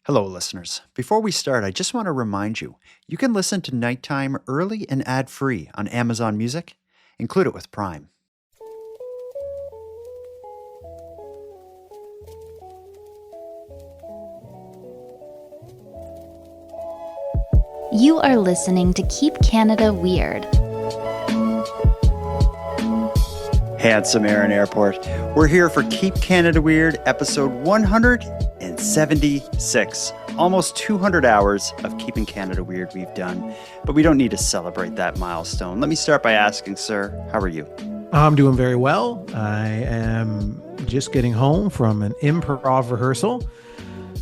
Hello, listeners. Before we start, I just want to remind you you can listen to Nighttime early and ad free on Amazon Music. Include it with Prime. You are listening to Keep Canada Weird. Handsome Aaron Airport. We're here for Keep Canada Weird, episode 176. Almost 200 hours of Keeping Canada Weird we've done, but we don't need to celebrate that milestone. Let me start by asking, sir, how are you? I'm doing very well. I am just getting home from an improv rehearsal.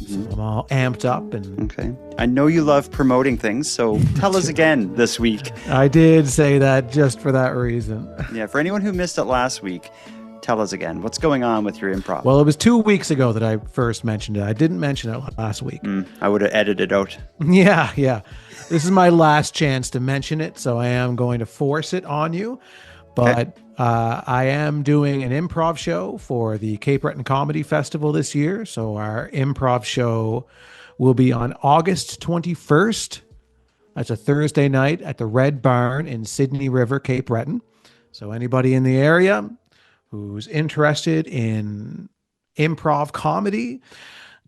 So I'm all amped up. Okay. I know you love promoting things, so tell us again this week. I did say that just for that reason. Yeah, for anyone who missed it last week, tell us again. What's going on with your improv? Well, it was 2 weeks ago that I first mentioned it. I didn't mention it last week. I would have edited it out. Yeah. This is my last chance to mention it, so I am going to force it on you. But I am doing an improv show for the Cape Breton Comedy Festival this year. So our improv show will be on August 21st. That's a Thursday night at the Red Barn in Sydney River, Cape Breton. So anybody in the area who's interested in improv comedy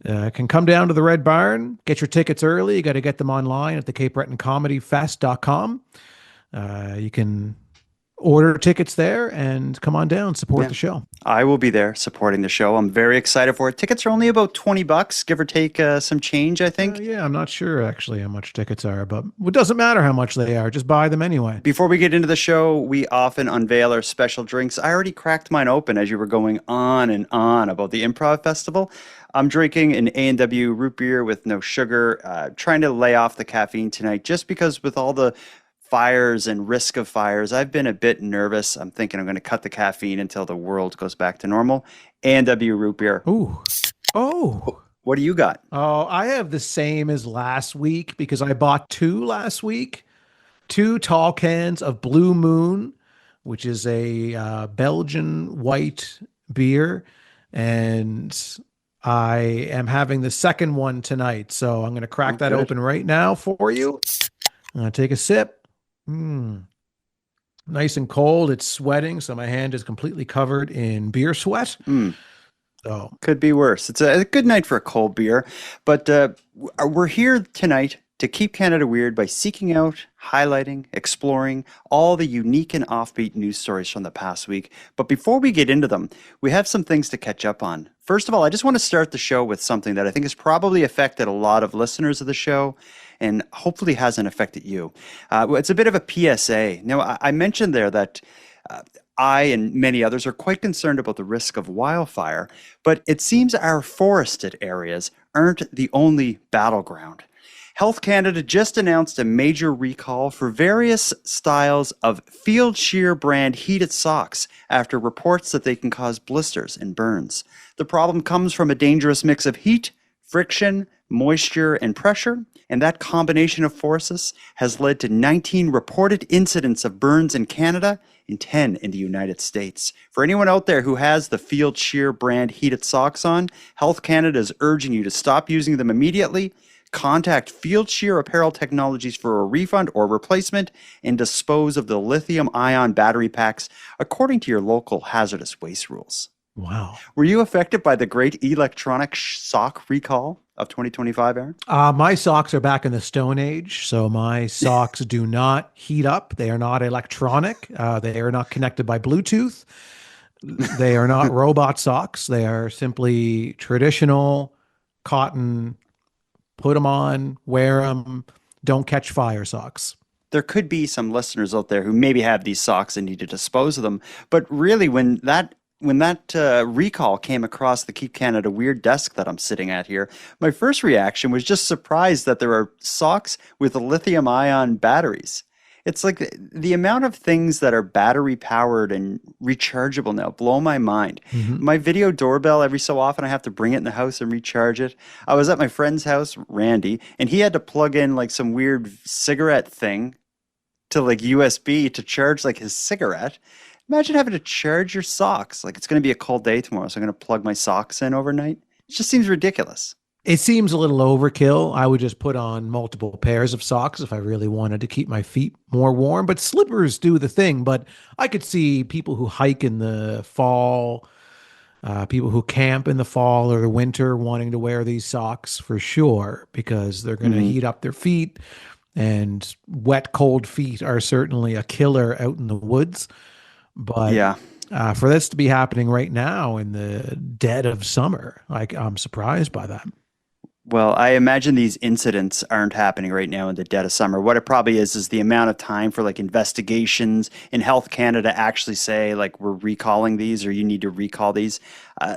can come down to the Red Barn, get your tickets early. You got to get them online at the CapeBretonComedyFest.com. You can order tickets there and come on down, support the show. I will be there supporting the show. I'm very excited for it. Tickets are only about $20, give or take some change, I think. Yeah, I'm not sure actually how much tickets are, but it doesn't matter how much they are. Just buy them anyway. Before we get into the show, we often unveil our special drinks. I already cracked mine open as you were going on and on about the Improv Festival. I'm drinking an A&W root beer with no sugar, trying to lay off the caffeine tonight just because with all the fires and risk of fires, I've been a bit nervous. I'm thinking I'm going to cut the caffeine until the world goes back to normal. A&W root beer. Ooh. Oh. What do you got? Oh, I have the same as last week because I bought two last week. 2 tall cans of Blue Moon, which is a Belgian white beer. And I am having the second one tonight. So I'm going to crack that open right now for you. I'm going to take a sip. Nice and cold. It's sweating, so my hand is completely covered in beer sweat. So could be worse. It's a good night for a cold beer, but we're here tonight to keep Canada weird by seeking out, highlighting, exploring all the unique and offbeat news stories from the past week. But before we get into them, we have some things to catch up on. First of all, I just want to start the show with something that I think has probably affected a lot of listeners of the show and hopefully hasn't affected you. It's a bit of a PSA. Now, I mentioned there that I and many others are quite concerned about the risk of wildfire, but it seems our forested areas aren't the only battleground. Health Canada just announced a major recall for various styles of Field Shear brand heated socks after reports that they can cause blisters and burns. The problem comes from a dangerous mix of heat, friction, moisture, and pressure, and that combination of forces has led to 19 reported incidents of burns in Canada and 10 in the United States. For anyone out there who has the Field Shear brand heated socks on, Health Canada is urging you to stop using them immediately. Contact Field Shear Apparel Technologies for a refund or replacement and dispose of the lithium-ion battery packs according to your local hazardous waste rules. wow. Were you affected by the great electronic sock recall of 2025, Aaron? My socks are back in the Stone Age, so my socks do not heat up. They are not electronic. They are not connected by Bluetooth. They are not robot socks. They are simply traditional cotton. Put them on, wear them, don't catch fire socks. There could be some listeners out there who maybe have these socks and need to dispose of them. But really, when that recall came across the Keep Canada Weird desk that I'm sitting at here, my first reaction was just surprised that there are socks with lithium-ion batteries. It's like the amount of things that are battery powered and rechargeable now blow my mind. My video doorbell, every so often I have to bring it in the house and recharge it. I was at my friend's house, Randy, and he had to plug in like some weird cigarette thing to like USB to charge like his cigarette. Imagine having to charge your socks. Like it's going to be a cold day tomorrow, so I'm going to plug my socks in overnight. It just seems ridiculous. It seems a little overkill. I would just put on multiple pairs of socks if I really wanted to keep my feet more warm. But slippers do the thing. But I could see people who hike in the fall, people who camp in the fall or the winter wanting to wear these socks for sure because they're going to Mhm. heat up their feet. And wet, cold feet are certainly a killer out in the woods. But Yeah. for this to be happening right now in the dead of summer, like I'm surprised by that. Well, I imagine these incidents aren't happening right now in the dead of summer. What it probably is the amount of time for like investigations in Health Canada actually say like we're recalling these or you need to recall these.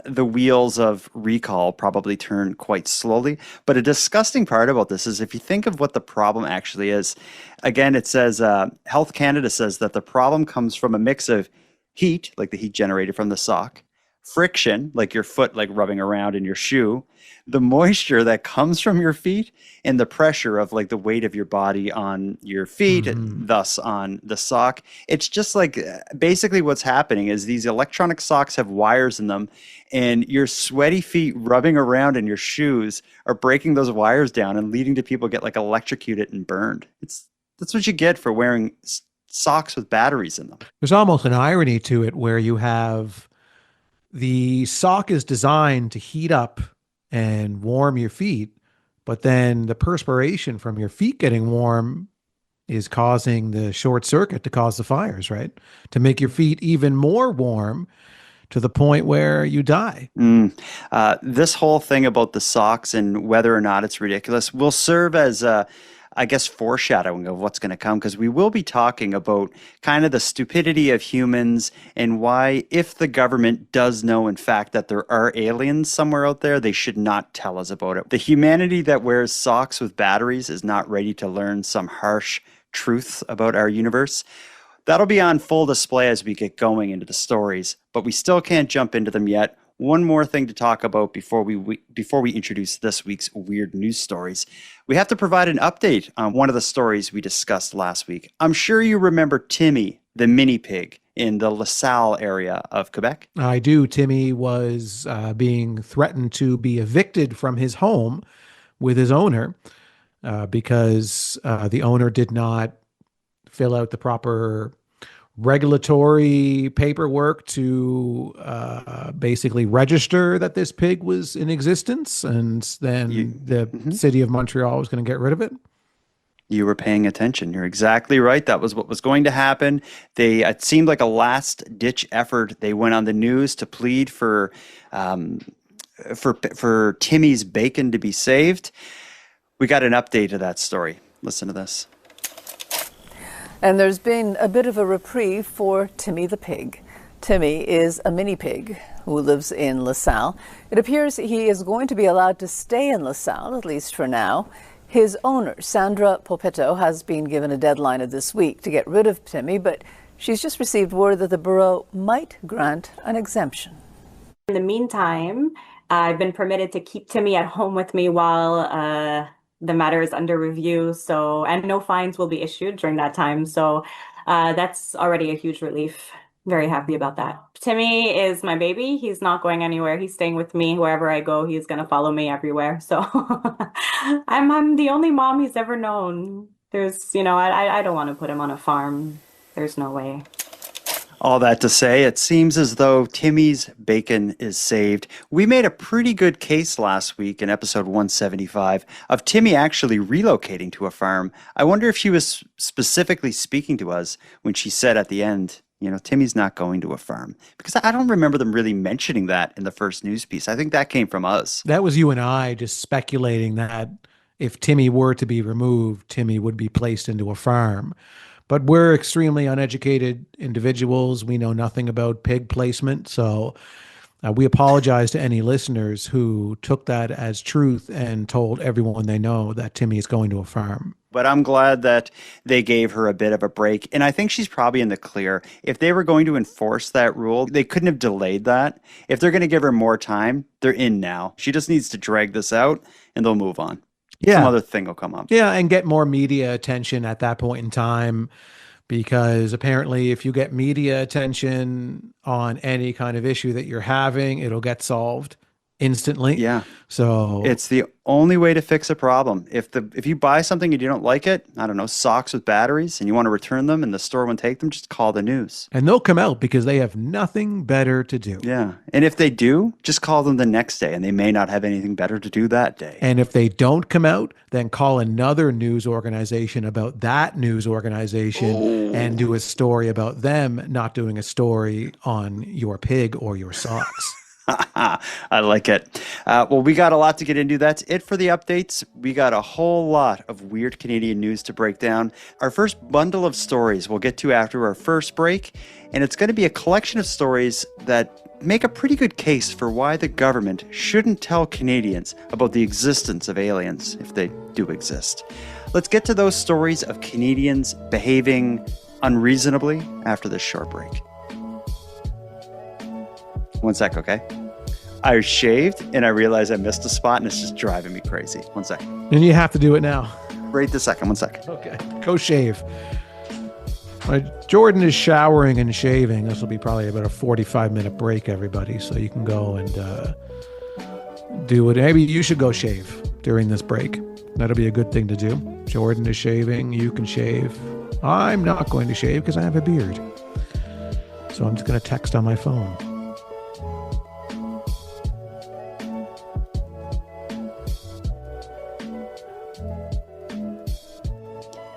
The wheels of recall probably turn quite slowly. But a disgusting part about this is if you think of what the problem actually is, again, it says Health Canada says that the problem comes from a mix of heat, like the heat generated from the sock, friction, like your foot like rubbing around in your shoe, the moisture that comes from your feet, and the pressure of like the weight of your body on your feet, Hmm. thus on the sock. It's just like basically what's happening is these electronic socks have wires in them, and your sweaty feet rubbing around in your shoes are breaking those wires down and leading to people get like electrocuted and burned. It's That's what you get for wearing socks with batteries in them. There's almost an irony to it where you have the sock is designed to heat up and warm your feet, but then the perspiration from your feet getting warm is causing the short circuit to cause the fires, right? To make your feet even more warm to the point where you die. This whole thing about the socks and whether or not it's ridiculous will serve as I guess, foreshadowing of what's going to come because we will be talking about kind of the stupidity of humans and why, if the government does know, in fact, that there are aliens somewhere out there, they should not tell us about it. The humanity that wears socks with batteries is not ready to learn some harsh truths about our universe. That'll be on full display as we get going into the stories, but we still can't jump into them yet. One more thing to talk about before we introduce this week's weird news stories. We have to provide an update on one of the stories we discussed last week. I'm sure you remember Timmy, the mini pig in the LaSalle area of Quebec. I do. Timmy was being threatened to be evicted from his home with his owner because the owner did not fill out the proper regulatory paperwork to basically register that this pig was in existence, and You, then the Mhm. city of Montreal was going to get rid of it. You were paying attention. You're exactly right. That was what was going to happen. It seemed like a last ditch effort. They went on the news to plead um, for Timmy's bacon to be saved. We got an update of that story. Listen to this. And there's been a bit of a reprieve for Timmy the pig. Timmy is a mini pig who lives in LaSalle. It appears he is going to be allowed to stay in LaSalle, at least for now. His owner, Sandra Polpetto, has been given a deadline of this week to get rid of Timmy, but she's just received word that the borough might grant an exemption. In the meantime, I've been permitted to keep Timmy at home with me while the matter is under review. So, and no fines will be issued during that time. So, that's already a huge relief. Very happy about that. Timmy is my baby. He's not going anywhere. He's staying with me wherever I go. He's gonna follow me everywhere. So, I'm the only mom he's ever known. I don't want to put him on a farm. There's no way. All that to say, it seems as though Timmy's bacon is saved. We made a pretty good case last week in episode 175 of Timmy actually relocating to a farm. I wonder if she was specifically speaking to us when she said at the end, Timmy's not going to a farm. Because I don't remember them really mentioning that in the first news piece. I think that came from us. That was you and I just speculating that if Timmy were to be removed, Timmy would be placed into a farm. But we're extremely uneducated individuals. We know nothing about pig placement. So we apologize to any listeners who took that as truth and told everyone they know that Timmy is going to a farm. But I'm glad that they gave her a bit of a break. And I think she's probably in the clear. If they were going to enforce that rule, they couldn't have delayed that. If they're going to give her more time, they're in now. She just needs to drag this out and they'll move on. Yeah. Some other thing will come up. Yeah, and get more media attention at that point in time, because apparently if you get media attention on any kind of issue that you're having, it'll get solved instantly. Yeah. So It's the only way to fix a problem. If you buy something and you don't like it, I don't know, socks with batteries, and you want to return them and the store won't take them, just call the news. and they'll come out because they have nothing better to do. Yeah. And if they do, just call them the next day and they may not have anything better to do that day. And if they don't come out, then call another news organization about that news organization and do a story about them not doing a story on your pig or your socks. I like it. Well, we got a lot to get into. That's it for the updates. We got a whole lot of weird Canadian news to break down. Our first bundle of stories we'll get to after our first break, and it's going to be a collection of stories that make a pretty good case for why the government shouldn't tell Canadians about the existence of aliens, if they do exist. Let's get to those stories of Canadians behaving unreasonably after this short break. One sec, okay? I shaved and I realized I missed a spot and it's just driving me crazy. One sec. And you have to do it now. Right this second. One sec. Okay. Go shave. Jordan is showering and shaving. This will be probably about a 45-minute break, everybody. So you can go and do it. Maybe you should go shave during this break. That'll be a good thing to do. Jordan is shaving. You can shave. I'm not going to shave because I have a beard. So I'm just going to text on my phone.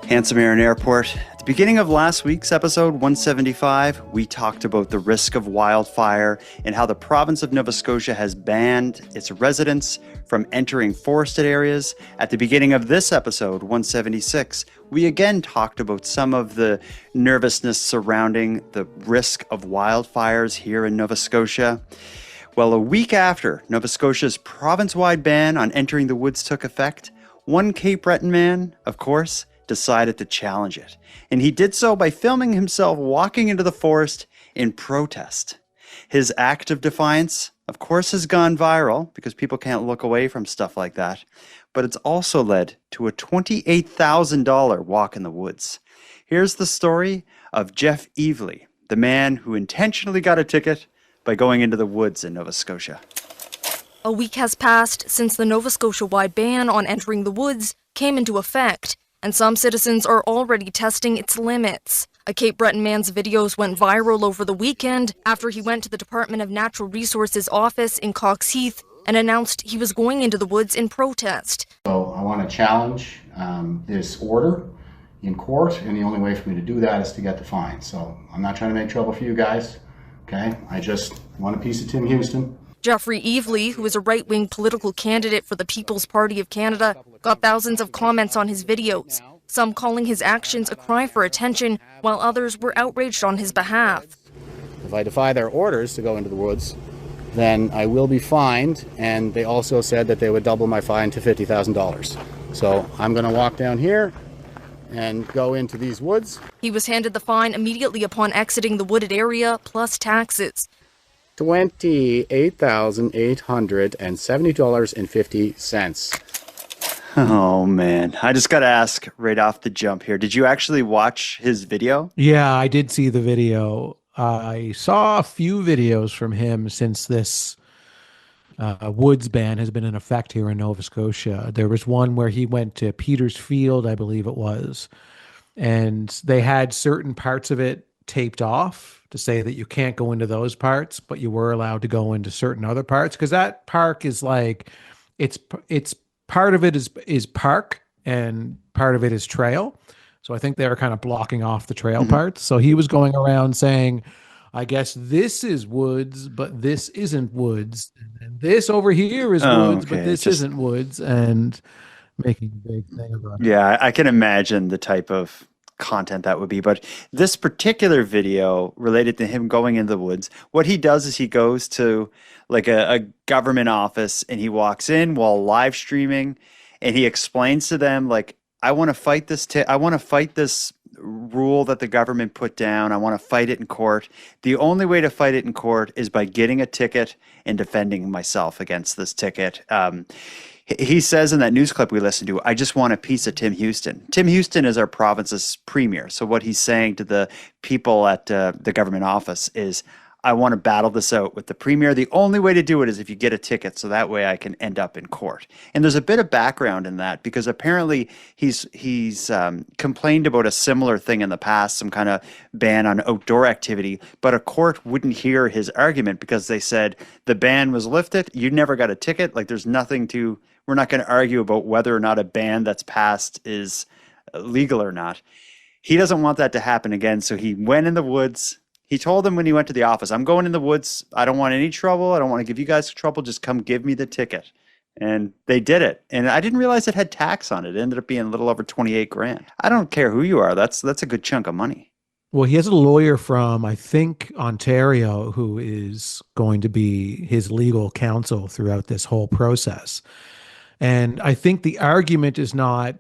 Handsome Aaron Airport. At the beginning of last week's episode 175, we talked about the risk of wildfire and how the province of Nova Scotia has banned its residents from entering forested areas. At the beginning of this episode 176, we again talked about some of the nervousness surrounding the risk of wildfires here in Nova Scotia. Well, a week after Nova Scotia's province-wide ban on entering the woods took effect, one Cape Breton man, of course, decided to challenge it. And he did so by filming himself walking into the forest in protest. His act of defiance, of course, has gone viral because people can't look away from stuff like that. But it's also led to a $28,000 walk in the woods. Here's the story of Jeff Evely, the man who intentionally got a ticket by going into the woods in Nova Scotia. A week has passed since the Nova Scotia-wide ban on entering the woods came into effect, and some citizens are already testing its limits. A Cape Breton man's videos went viral over the weekend after he went to the Department of Natural Resources office in Cox Heath and announced he was going into the woods in protest. So I want to challenge this order in court, and the only way for me to do that is to get the fine. So I'm not trying to make trouble for you guys, okay? I just want a piece of Tim Houston. Jeffrey Evely, who is a right-wing political candidate for the People's Party of Canada, got thousands of comments on his videos, some calling his actions a cry for attention, while others were outraged on his behalf. If I defy their orders to go into the woods, then I will be fined, and they also said that they would double my fine to $50,000. So I'm going to walk down here and go into these woods. He was handed the fine immediately upon exiting the wooded area, plus taxes. $28,870.50. Oh, man. I just got to ask right off the jump here. Did you actually watch his video? Yeah, I did see the video. I saw a few videos from him since this woods ban has been in effect here in Nova Scotia. There was one where he went to Peters Field, I believe it was, and they had certain parts of it taped off to say that you can't go into those parts, but you were allowed to go into certain other parts, because that park is like, it's part of it is park and part of it is trail. So I think they were kind of blocking off the trail parts. So he was going around saying, I guess this is woods, but this isn't woods. And this over here is woods, but this isn't woods. And making a big thing about it. Yeah, I can imagine the type of content that would be. But this particular video related to him going into the woods, what he does is he goes to like a government office and he walks in while live streaming and he explains to them, like, I want to fight this. I want to fight this rule that the government put down. I want to fight it in court. The only way to fight it in court is by getting a ticket and defending myself against this ticket. He says in that news clip we listened to, I just want a piece of Tim Houston. Tim Houston is our province's premier. So what he's saying to the people at the government office is, I want to battle this out with the premier. The only way to do it is if you get a ticket, so that way I can end up in court. And there's a bit of background in that because apparently he's complained about a similar thing in the past, some kind of ban on outdoor activity, but a court wouldn't hear his argument because they said the ban was lifted. You never got a ticket. Like there's nothing to. We're not going to argue about whether or not a ban that's passed is legal or not. He doesn't want that to happen again, so he went in the woods. He told them when he went to the office, I'm going in the woods. I don't want any trouble. I don't want to give you guys trouble. Just come give me the ticket. And they did it. And I didn't realize it had tax on it. It ended up being a little over 28 grand. I don't care who you are. That's a good chunk of money. Well, he has a lawyer from, I think, Ontario, who is going to be his legal counsel throughout this whole process. And I think the argument is not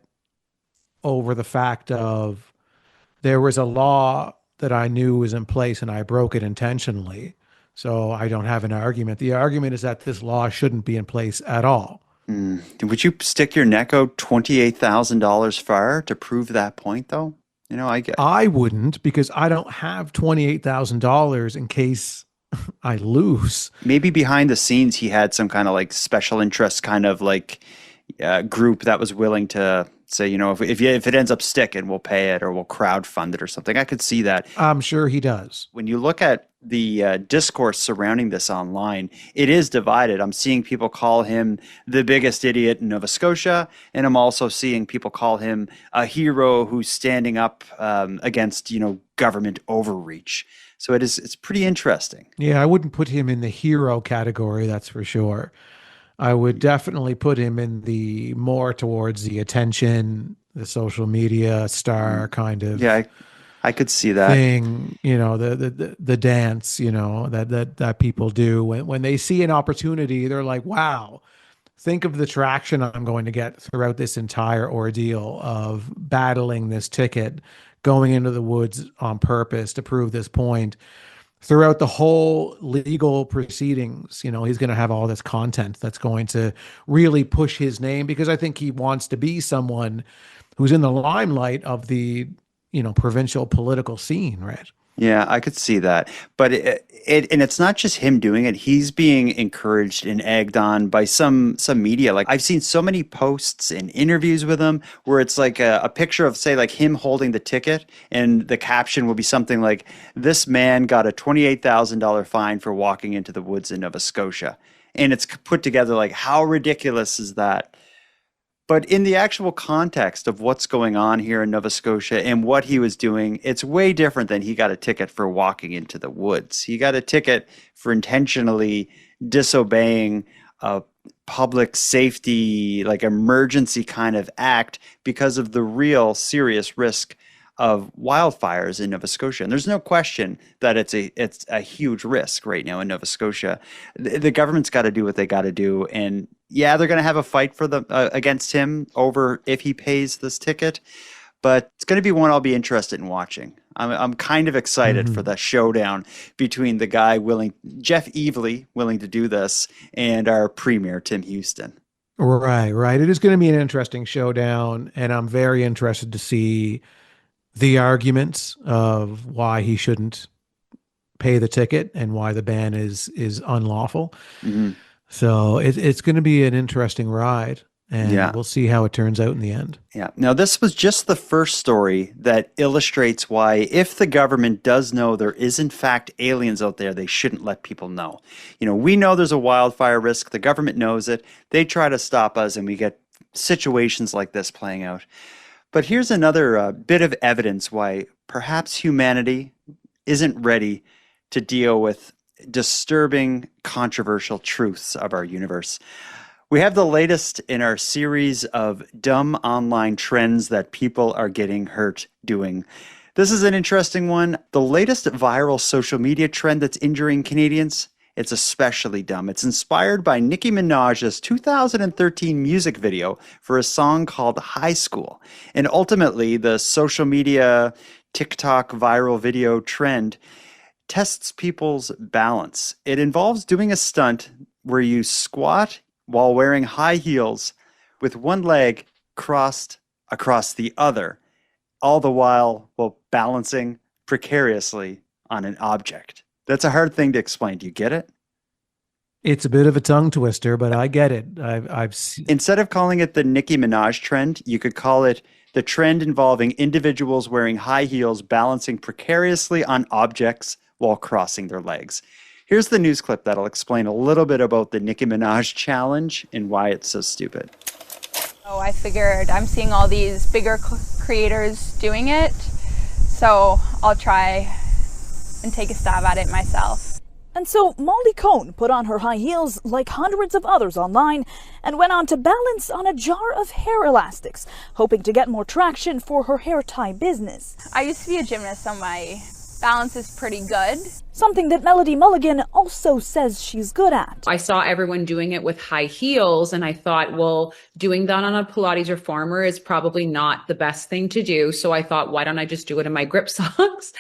over the fact of there was a law that I knew was in place and I broke it intentionally. So I don't have an argument. The argument is that this law shouldn't be in place at all. Would you stick your neck out $28,000 far to prove that point, though? You know, I wouldn't, because I don't have $28,000 in case I lose. Maybe behind the scenes he had some kind of like special interest kind of like group that was willing to say, you know, if it ends up sticking, we'll pay it or we'll crowdfund it or something. I could see that. I'm sure he does. When you look at the discourse surrounding this online, it is divided. I'm seeing people call him the biggest idiot in Nova Scotia, and I'm also seeing people call him a hero who's standing up against, you know, government overreach. So it's pretty interesting. Yeah, I wouldn't put him in the hero category, that's for sure. I would definitely put him in the more towards the attention, the social media star kind of. Yeah, I could see that thing. You know, the dance. You know, that people do when they see an opportunity. They're like, wow. Think of the traction I'm going to get throughout this entire ordeal of battling this ticket, going into the woods on purpose to prove this point. Throughout the whole legal proceedings, you know, he's going to have all this content that's going to really push his name, because I think he wants to be someone who's in the limelight of the, you know, provincial political scene, right? Yeah, I could see that. But and it's not just him doing it. He's being encouraged and egged on by some media. Like I've seen so many posts and interviews with him where it's like a picture of, say, like him holding the ticket, and the caption will be something like, "This man got a $28,000 fine for walking into the woods in Nova Scotia." And it's put together like, how ridiculous is that? But in the actual context of what's going on here in Nova Scotia and what he was doing, it's way different than he got a ticket for walking into the woods. He got a ticket for intentionally disobeying a public safety, like emergency kind of act because of the real serious risk of wildfires in Nova Scotia. And there's no question that it's a huge risk right now in Nova Scotia. The government's got to do what they got to do. And yeah, they're going to have a fight for against him over if he pays this ticket, but it's going to be one I'll be interested in watching. I'm kind of excited for the showdown between the guy Jeff Evely, willing to do this, and our premier, Tim Houston. Right. It is going to be an interesting showdown, and I'm very interested to see the arguments of why he shouldn't pay the ticket and why the ban is unlawful. Mm-hmm. So it's going to be an interesting ride, and we'll see how it turns out in the end. Yeah. Now, this was just the first story that illustrates why, if the government does know there is in fact aliens out there, they shouldn't let people know. You know, we know there's a wildfire risk. The government knows it. They try to stop us, and we get situations like this playing out. But here's another bit of evidence why perhaps humanity isn't ready to deal with disturbing, controversial truths of our universe. We have the latest in our series of dumb online trends that people are getting hurt doing. This is an interesting one. The latest viral social media trend that's injuring Canadians, it's especially dumb. It's inspired by Nicki Minaj's 2013 music video for a song called High School. And ultimately, the social media TikTok viral video trend tests people's balance. It involves doing a stunt where you squat while wearing high heels with one leg crossed across the other, all the while balancing precariously on an object. That's a hard thing to explain. Do you get it? It's a bit of a tongue twister, but I get it. I've seen. Instead of calling it the Nicki Minaj trend, you could call it the trend involving individuals wearing high heels balancing precariously on objects while crossing their legs. Here's the news clip that'll explain a little bit about the Nicki Minaj challenge and why it's so stupid. So I figured I'm seeing all these bigger creators doing it, so I'll try and take a stab at it myself. And so Molly Cohn put on her high heels like hundreds of others online and went on to balance on a jar of hair elastics, hoping to get more traction for her hair tie business. I used to be a gymnast, so my balance is pretty good. Something that Melody Mulligan also says she's good at. I saw everyone doing it with high heels and I thought, well, doing that on a Pilates reformer is probably not the best thing to do. So I thought, why don't I just do it in my grip socks?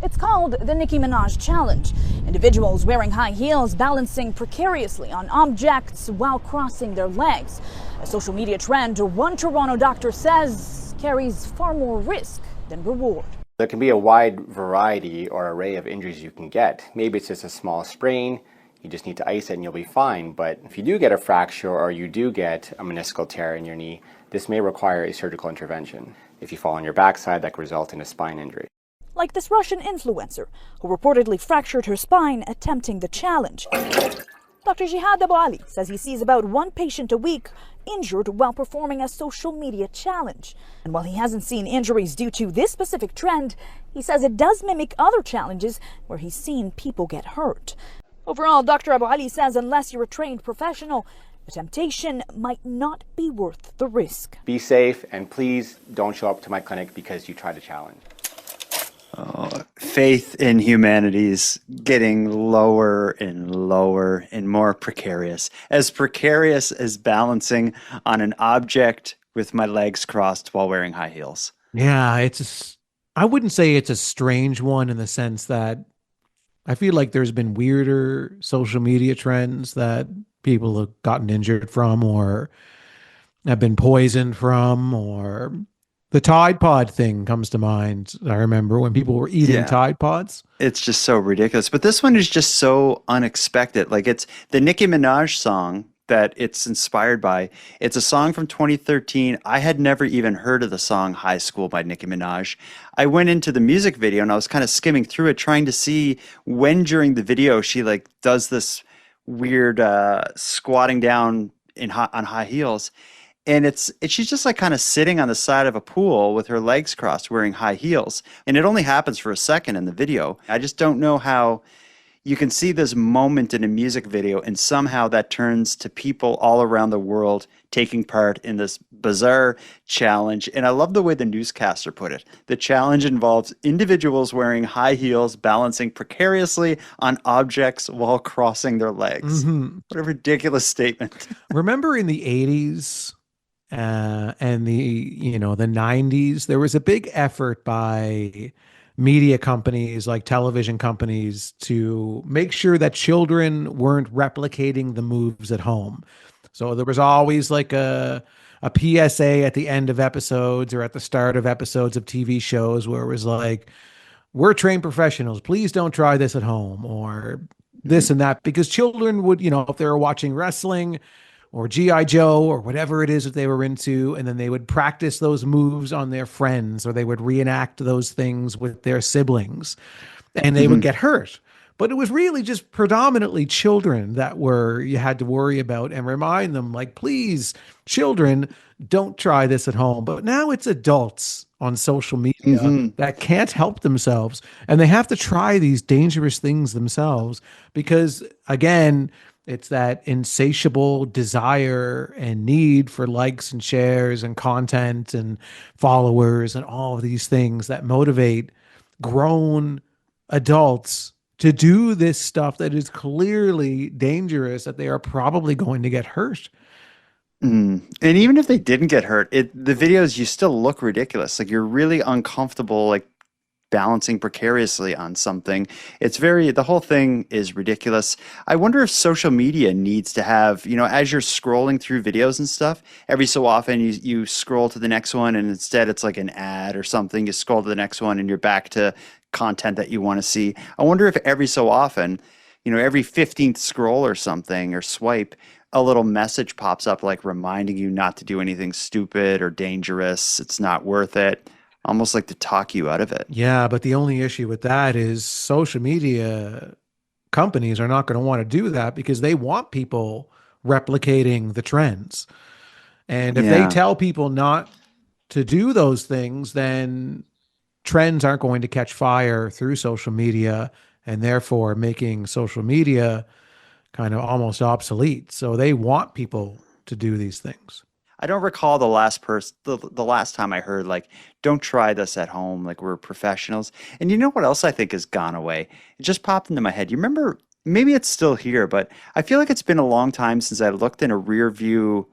It's called the Nicki Minaj Challenge. Individuals wearing high heels balancing precariously on objects while crossing their legs. A social media trend one Toronto doctor says carries far more risk than reward. There can be a wide variety or array of injuries you can get. Maybe it's just a small sprain, you just need to ice it and you'll be fine. But if you do get a fracture or you do get a meniscal tear in your knee, this may require a surgical intervention. If you fall on your backside, that could result in a spine injury. Like this Russian influencer who reportedly fractured her spine attempting the challenge. Dr. Jihad Abu Ali says he sees about one patient a week injured while performing a social media challenge. And while he hasn't seen injuries due to this specific trend, he says it does mimic other challenges where he's seen people get hurt. Overall, Dr. Abu Ali says unless you're a trained professional, the temptation might not be worth the risk. Be safe and please don't show up to my clinic because you tried to challenge. Faith in humanity is getting lower and lower and more precarious as balancing on an object with my legs crossed while wearing high heels. Yeah, I wouldn't say it's a strange one in the sense that I feel like there's been weirder social media trends that people have gotten injured from or have been poisoned from, or the Tide Pod thing comes to mind. I remember when people were eating Tide Pods. It's just so ridiculous. But this one is just so unexpected. Like, it's the Nicki Minaj song that it's inspired by. It's a song from 2013. I had never even heard of the song High School by Nicki Minaj. I went into the music video and I was kind of skimming through it, trying to see when during the video she like does this weird squatting down on high heels. And she's just like kind of sitting on the side of a pool with her legs crossed wearing high heels. And it only happens for a second in the video. I just don't know how you can see this moment in a music video and somehow that turns to people all around the world taking part in this bizarre challenge. And I love the way the newscaster put it. The challenge involves individuals wearing high heels balancing precariously on objects while crossing their legs. Mm-hmm. What a ridiculous statement. Remember in the 80s and the 90s, there was a big effort by media companies like television companies to make sure that children weren't replicating the moves at home. So there was always like a PSA at the end of episodes or at the start of episodes of TV shows where it was like, we're trained professionals, please don't try this at home, or this and that, because children would, if they were watching wrestling or G.I. Joe or whatever it is that they were into, and then they would practice those moves on their friends, or they would reenact those things with their siblings, and they would get hurt. But it was really just predominantly children that you had to worry about and remind them, like, please, children, don't try this at home. But now it's adults on social media that can't help themselves, and they have to try these dangerous things themselves because, again, it's that insatiable desire and need for likes and shares and content and followers and all of these things that motivate grown adults to do this stuff that is clearly dangerous, that they are probably going to get hurt. And even if they didn't get hurt, the videos, you still look ridiculous. Like, you're really uncomfortable, like balancing precariously on something. The whole thing is ridiculous. I wonder if social media needs to have, as you're scrolling through videos and stuff, every so often you scroll to the next one and instead it's like an ad or something. You scroll to the next one and you're back to content that you want to see. I wonder if every so often, every 15th scroll or something or swipe, a little message pops up like reminding you not to do anything stupid or dangerous. It's not worth it. Almost like to talk you out of it. Yeah, but the only issue with that is social media companies are not going to want to do that because they want people replicating the trends. And if they tell people not to do those things, then trends aren't going to catch fire through social media, and therefore making social media kind of almost obsolete. So they want people to do these things. I don't recall the last time I heard like, don't try this at home, like we're professionals. And you know what else I think has gone away? It just popped into my head. You remember, maybe it's still here, but I feel like it's been a long time since I looked in a rear view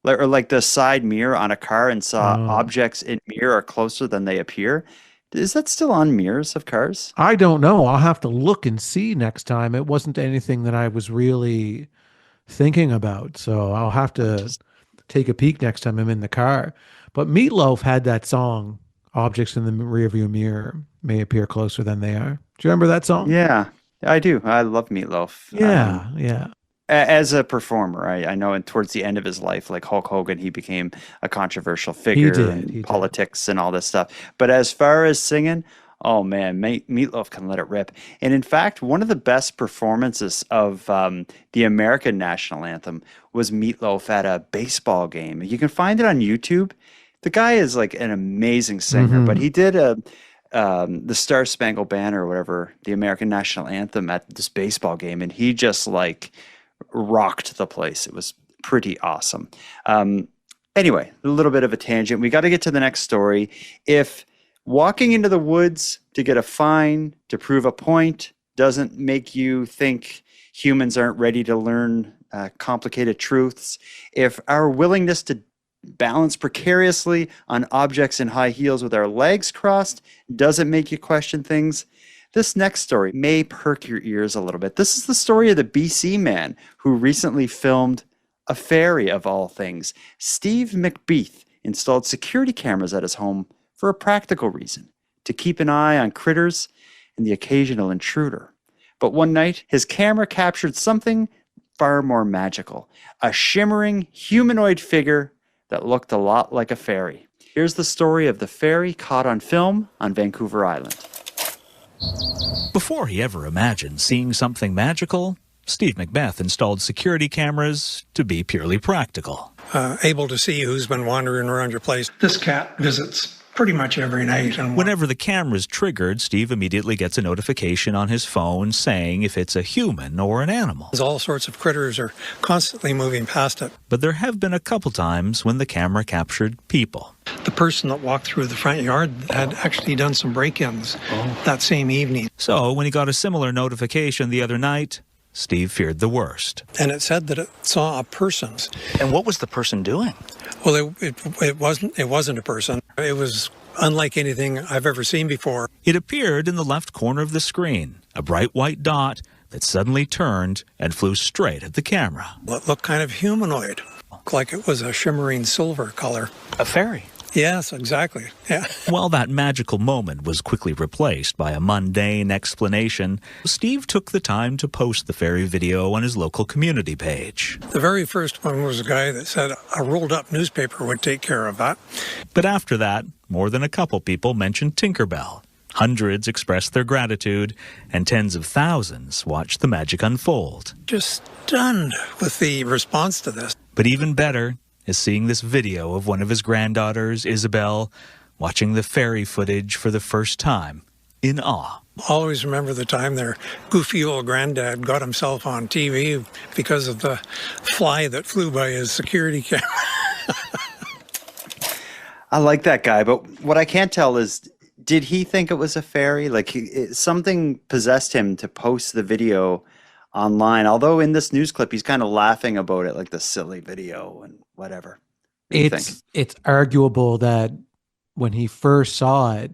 or like the side mirror on a car and saw objects in mirror are closer than they appear. Is that still on mirrors of cars? I don't know. I'll have to look and see next time. It wasn't anything that I was really thinking about. So I'll have to take a peek next time I'm in the car. But Meatloaf had that song, Objects in the Rearview Mirror May Appear Closer Than They Are. Do you remember that song? Yeah, I do. I love Meatloaf. Yeah. As a performer, I know towards the end of his life, like Hulk Hogan, he became a controversial figure in politics and all this stuff. But as far as singing, oh man, Meatloaf can let it rip. And in fact, one of the best performances of the American national anthem was Meatloaf at a baseball game. You can find it on YouTube. The guy is like an amazing singer, but he did the Star Spangled Banner or whatever, the American national anthem at this baseball game, and he just like rocked the place. It was pretty awesome. Anyway, a little bit of a tangent. We got to get to the next story. If walking into the woods to get a fine to prove a point doesn't make you think humans aren't ready to learn complicated truths, if our willingness to balance precariously on objects in high heels with our legs crossed doesn't make you question things, this next story may perk your ears a little bit. This is the story of the BC man who recently filmed a fairy of all things. Steve McBeath installed security cameras at his home for a practical reason, to keep an eye on critters and the occasional intruder. But one night, his camera captured something far more magical, a shimmering humanoid figure that looked a lot like a fairy. Here's the story of the fairy caught on film on Vancouver Island. Before he ever imagined seeing something magical, Steve McBeath installed security cameras to be purely practical. Able to see who's been wandering around your place. This cat visits pretty much every night. And whenever the camera's triggered, Steve immediately gets a notification on his phone saying if it's a human or an animal. All sorts of critters are constantly moving past it. But there have been a couple times when the camera captured people. The person that walked through the front yard had actually done some break-ins that same evening. So when he got a similar notification the other night, Steve feared the worst. And it said that it saw a person. And what was the person doing? Well, it wasn't a person. It was unlike anything I've ever seen before. It appeared in the left corner of the screen, a bright white dot that suddenly turned and flew straight at the camera. It looked kind of humanoid, like it was a shimmering silver color. A fairy? Yes, exactly. Yeah. While that magical moment was quickly replaced by a mundane explanation, Steve took the time to post the fairy video on his local community page. The very first one was a guy that said a rolled-up newspaper would take care of that. But after that, more than a couple people mentioned Tinkerbell. Hundreds expressed their gratitude, and tens of thousands watched the magic unfold. Just stunned with the response to this. But even better is seeing this video of one of his granddaughters, Isabel, watching the fairy footage for the first time, in awe. Always remember the time their goofy old granddad got himself on TV because of the fly that flew by his security camera. I like that guy, but what I can't tell is, did he think it was a fairy? Like, something possessed him to post the video online, although in this news clip he's kind of laughing about it, like the silly video and whatever. It's arguable that when he first saw it,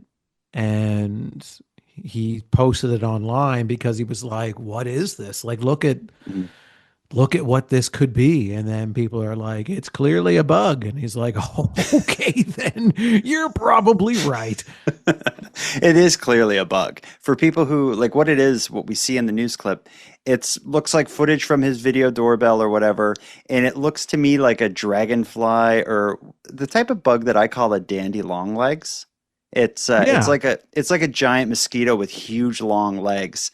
and he posted it online because he was like, what is this? Like, look at what this could be. And then people are like, it's clearly a bug. And he's like, oh, okay, then you're probably right. It is clearly a bug. For people who like what it is, what we see in the news clip, it looks like footage from his video doorbell or whatever, and it looks to me like a dragonfly or the type of bug that I call a dandy long legs. It's like a giant mosquito with huge long legs.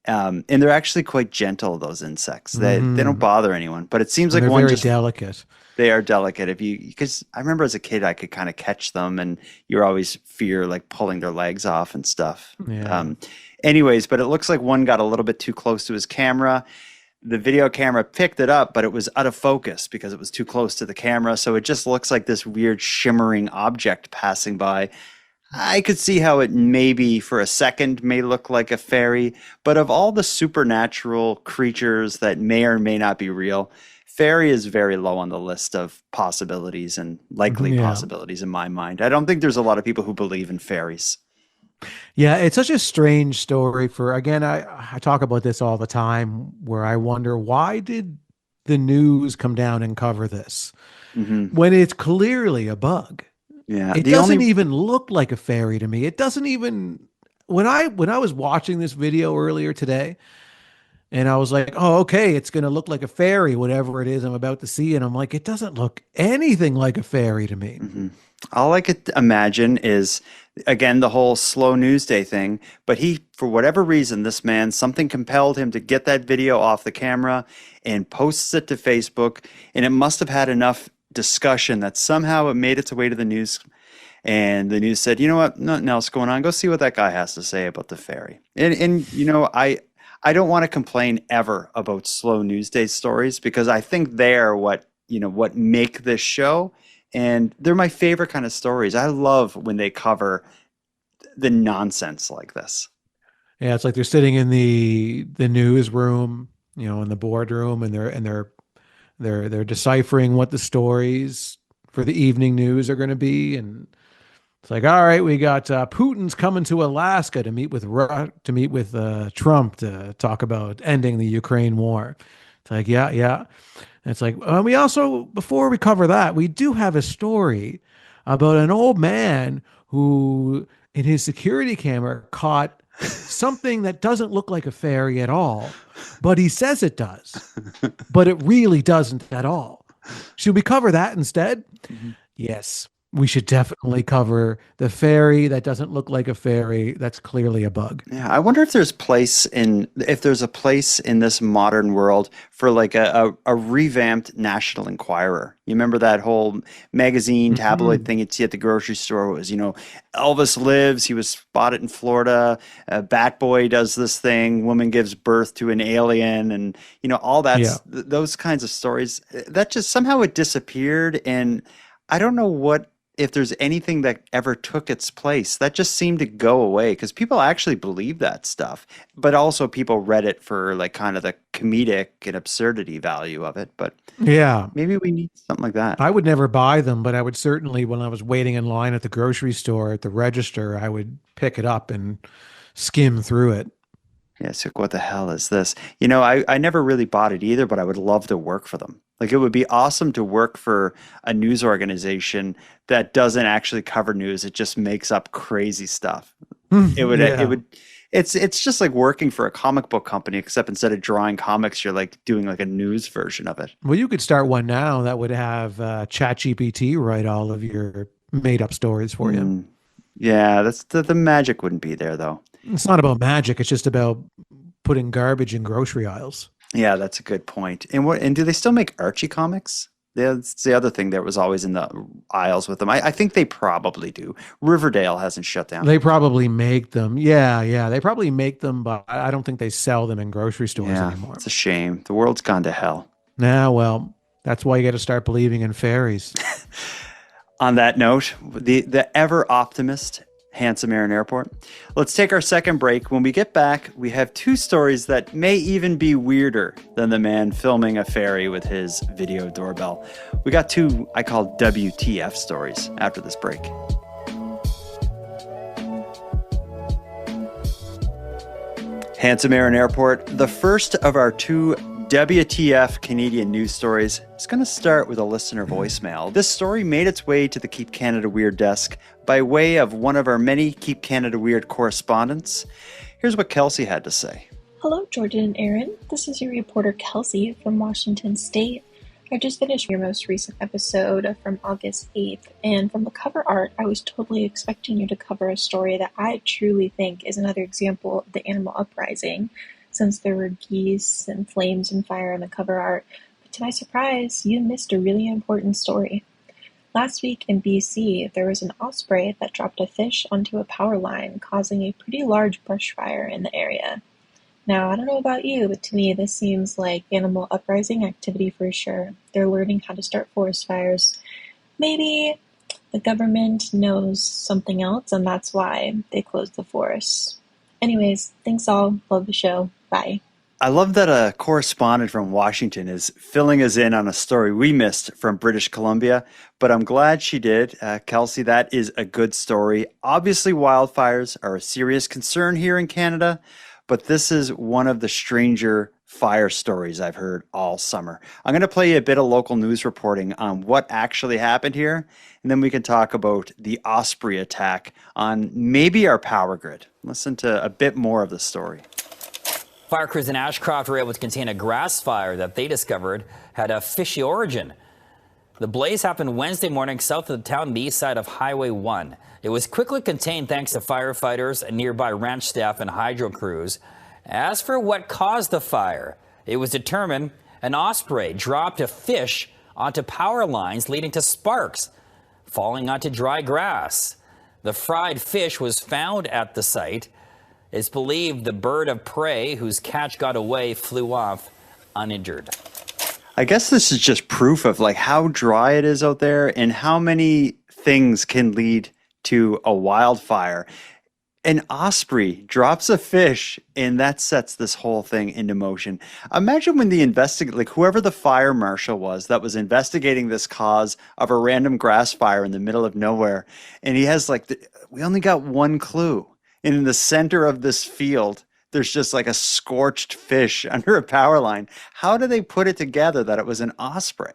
And they're actually quite gentle, those insects. They don't bother anyone, but it seems like they're one very just delicate. They are delicate. Because I remember as a kid, I could kind of catch them, and you're always fear like pulling their legs off and stuff. Yeah. Anyways, but it looks like one got a little bit too close to his camera. The video camera picked it up, but it was out of focus because it was too close to the camera. So it just looks like this weird shimmering object passing by. I could see how it maybe for a second may look like a fairy, but of all the supernatural creatures that may or may not be real, fairy is very low on the list of possibilities and likely possibilities in my mind. I don't think there's a lot of people who believe in fairies. Yeah, it's such a strange story again, I talk about this all the time where I wonder, why did the news come down and cover this when it's clearly a bug? Yeah, it doesn't even look like a fairy to me. It doesn't even when I was watching this video earlier today, and I was like, oh, okay, it's going to look like a fairy, whatever it is I'm about to see. And I'm like, it doesn't look anything like a fairy to me. All I could imagine is, again, the whole slow news day thing. But for whatever reason, this man, something compelled him to get that video off the camera and posts it to Facebook. And it must have had enough discussion that somehow it made its way to the news. And the news said, you know what, nothing else going on. Go see what that guy has to say about the fairy. And you know, I don't want to complain ever about slow news day stories because I think they're what make this show, and they're my favorite kind of stories. I love when they cover the nonsense like this. Yeah, it's like they're sitting in the newsroom, in the boardroom, and they're deciphering what the stories for the evening news are going to be, and it's like, all right, we got Putin's coming to Alaska to meet with Trump to talk about ending the Ukraine war. It's like, yeah. And it's like, we also, before we cover that, we do have a story about an old man who, in his security camera, caught something that doesn't look like a fairy at all, but he says it does, but it really doesn't at all. Should we cover that instead? Yes. We should definitely cover the fairy that doesn't look like a fairy. That's clearly a bug. Yeah, I wonder if there's a place in this modern world for like a revamped National Enquirer. You remember that whole magazine tabloid thing you'd see at the grocery store? It was, Elvis lives. He was spotted in Florida. Bat Boy does this thing. Woman gives birth to an alien, and all that. Those kinds of stories. That just somehow it disappeared, and I don't know if there's anything that ever took its place. That just seemed to go away because people actually believe that stuff, but also people read it for like kind of the comedic and absurdity value of it. But yeah, maybe we need something like that. I would never buy them, but I would certainly, when I was waiting in line at the grocery store at the register, I would pick it up and skim through it. Yeah, so what the hell is this? I never really bought it either, but I would love to work for them. Like, it would be awesome to work for a news organization that doesn't actually cover news. It just makes up crazy stuff. It's just like working for a comic book company, except instead of drawing comics, you're like doing like a news version of it. Well, you could start one now that would have ChatGPT write all of your made up stories for you. Yeah, that's the magic wouldn't be there though. It's not about magic. It's just about putting garbage in grocery aisles. Yeah, that's a good point. And do they still make Archie comics? That's the other thing that was always in the aisles with them. I think they probably do. Riverdale hasn't shut down. They probably make them. Yeah. They probably make them, but I don't think they sell them in grocery stores anymore. It's a shame. The world's gone to hell. Nah, well, that's why you got to start believing in fairies. On that note, the ever optimist, handsome Aaron Airport. Let's take our second break. When we get back, we have two stories that may even be weirder than the man filming a fairy with his video doorbell. We got two I call WTF stories after this break. Handsome Aaron Airport, the first of our two WTF Canadian news stories is going to start with a listener voicemail. This story made its way to the Keep Canada Weird desk by way of one of our many Keep Canada Weird correspondents. Here's what Kelsey had to say. Hello, Jordan and Aaron. This is your reporter Kelsey from Washington State. I just finished your most recent episode from August 8th, and from the cover art, I was totally expecting you to cover a story that I truly think is another example of the animal uprising, since there were geese and flames and fire in the cover art. But to my surprise, you missed a really important story. Last week in BC, there was an osprey that dropped a fish onto a power line, causing a pretty large brush fire in the area. Now, I don't know about you, but to me this seems like animal uprising activity for sure. They're learning how to start forest fires. Maybe the government knows something else and that's why they closed the forests. Anyways, thanks all. Love the show. Bye. I love that a correspondent from Washington is filling us in on a story we missed from British Columbia, but I'm glad she did. Kelsey, that is a good story. Obviously, wildfires are a serious concern here in Canada, but this is one of the stranger fire stories I've heard all summer. I'm going to play you a bit of local news reporting on what actually happened here, and then we can talk about the Osprey attack on maybe our power grid. Listen to a bit more of the story. Fire crews in Ashcroft were able to contain a grass fire that they discovered had a fishy origin. The blaze happened Wednesday morning south of the town, the east side of Highway 1. It was quickly contained thanks to firefighters and nearby ranch staff and hydro crews. As for what caused the fire, it was determined an osprey dropped a fish onto power lines, leading to sparks falling onto dry grass. The fried fish was found at the site. It's believed the bird of prey whose catch got away flew off uninjured. I guess this is just proof of like how dry it is out there and how many things can lead to a wildfire. An osprey drops a fish and that sets this whole thing into motion. Imagine when whoever the fire marshal was that was investigating this cause of a random grass fire in the middle of nowhere, and he has we only got one clue. And in the center of this field, there's just like a scorched fish under a power line. How do they put it together that it was an osprey?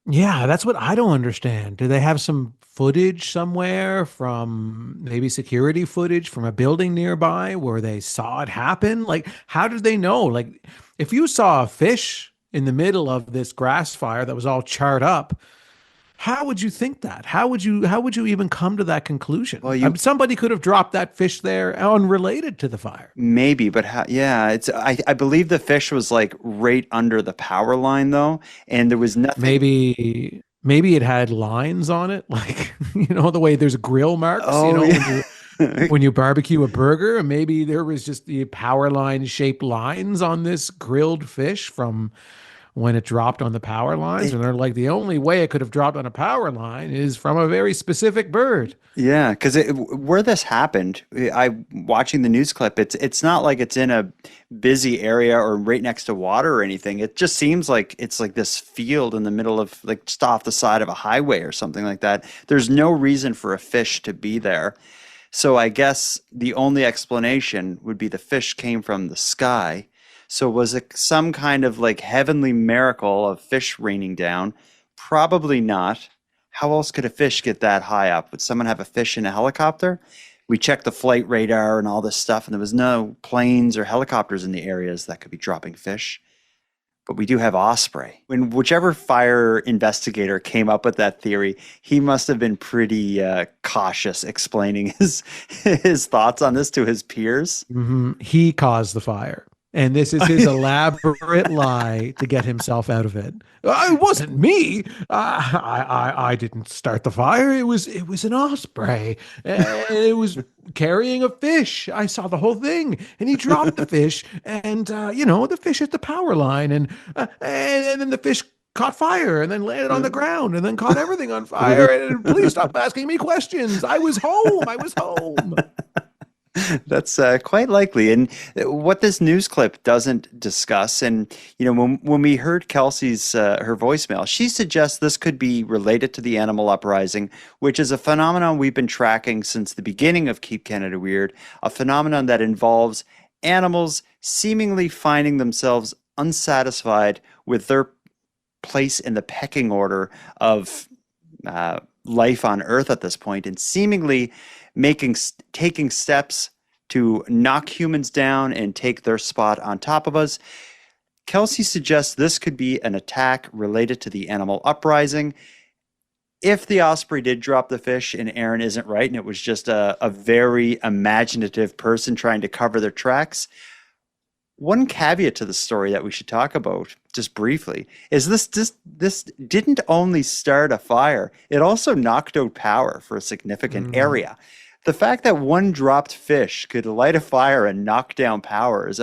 Yeah, that's what I don't understand. Do they have some footage somewhere from maybe security footage from a building nearby where they saw it happen? Like, how did they know? Like, if you saw a fish in the middle of this grass fire that was all charred up, how would you think that? How would you even come to that conclusion? Well, somebody could have dropped that fish there unrelated to the fire. Maybe, but I believe the fish was like right under the power line though, and there was nothing. Maybe it had lines on it, like the way there's grill marks. Oh, yeah. When you barbecue a burger, maybe there was just the power line shaped lines on this grilled fish from when it dropped on the power lines, and they're like, the only way it could have dropped on a power line is from a very specific bird. Yeah, because where this happened, watching the news clip, it's not like it's in a busy area or right next to water or anything. It just seems like it's like this field in the middle of just off the side of a highway or something like that. There's no reason for a fish to be there. So I guess the only explanation would be the fish came from the sky. So was it some kind of like heavenly miracle of fish raining down? Probably not. How else could a fish get that high up? Would someone have a fish in a helicopter? We checked the flight radar and all this stuff, and there was no planes or helicopters in the areas that could be dropping fish. But we do have osprey. When whichever fire investigator came up with that theory, he must have been pretty cautious explaining his thoughts on this to his peers. Mm-hmm. He caused the fire. And this is his elaborate lie to get himself out of it. It wasn't me. I didn't start the fire. It was an osprey. It was carrying a fish. I saw the whole thing, and he dropped the fish, and the fish hit the power line, and then the fish caught fire, and then landed on the ground, and then caught everything on fire. And please stop asking me questions. I was home. That's quite likely. And what this news clip doesn't discuss, and when we heard Kelsey's her voicemail, she suggests this could be related to the animal uprising, which is a phenomenon we've been tracking since the beginning of Keep Canada Weird, a phenomenon that involves animals seemingly finding themselves unsatisfied with their place in the pecking order of life on Earth at this point, and seemingly taking steps to knock humans down and take their spot on top of us. Kelsey suggests this could be an attack related to the animal uprising. If the osprey did drop the fish and Aaron isn't right, and it was just a very imaginative person trying to cover their tracks, one caveat to the story that we should talk about just briefly is this didn't only start a fire, it also knocked out power for a significant area. The fact that one dropped fish could light a fire and knock down power is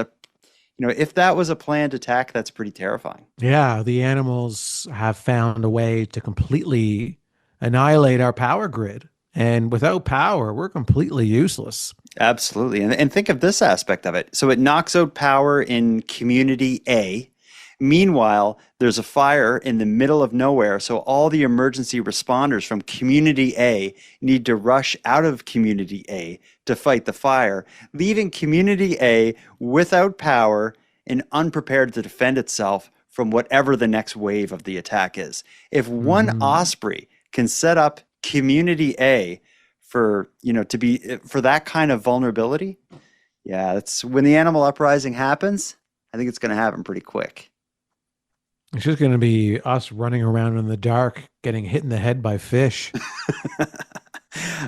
if that was a planned attack, that's pretty terrifying. Yeah, the animals have found a way to completely annihilate our power grid. And without power, we're completely useless. Absolutely. And think of this aspect of it. So it knocks out power in Community A. Meanwhile, there's a fire in the middle of nowhere. So all the emergency responders from Community A need to rush out of Community A to fight the fire, leaving Community A without power and unprepared to defend itself from whatever the next wave of the attack is. If one osprey can set up Community A for that kind of vulnerability, yeah, that's when the animal uprising happens. I think it's going to happen pretty quick. It's just going to be us running around in the dark, getting hit in the head by fish.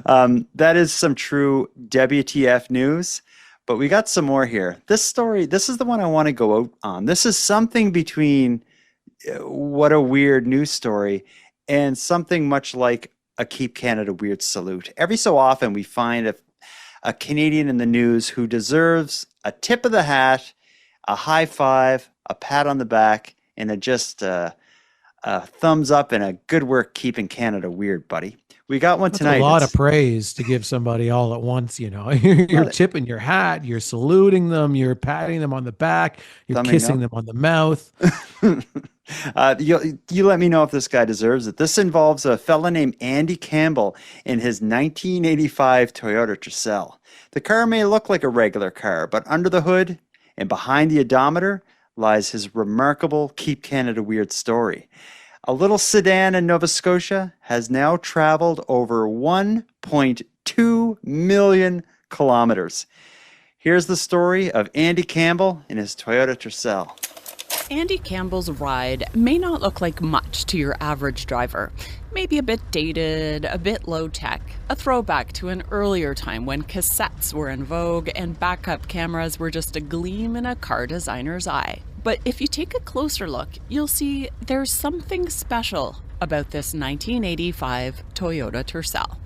That is some true WTF news, but we got some more here. This story, this is the one I want to go out on. This is something between what a weird news story and something much like a Keep Canada Weird salute. Every so often we find a Canadian in the news who deserves a tip of the hat, a high five, a pat on the back, and a thumbs up and a good work keeping Canada weird, buddy. We got one tonight. That's a lot of praise to give somebody all at once, You're tipping your hat, you're saluting them, you're patting them on the back, you're kissing them on the mouth. You let me know if this guy deserves it. This involves a fella named Andy Campbell in his 1985 Toyota Tercel. The car may look like a regular car, but under the hood and behind the odometer lies his remarkable Keep Canada Weird story. A little sedan in Nova Scotia has now traveled over 1.2 million kilometers. Here's the story of Andy Campbell in his Toyota Tercel. Andy Campbell's ride may not look like much to your average driver. Maybe a bit dated, a bit low-tech, a throwback to an earlier time when cassettes were in vogue and backup cameras were just a gleam in a car designer's eye. But if you take a closer look, you'll see there's something special about this 1985 Toyota Tercel.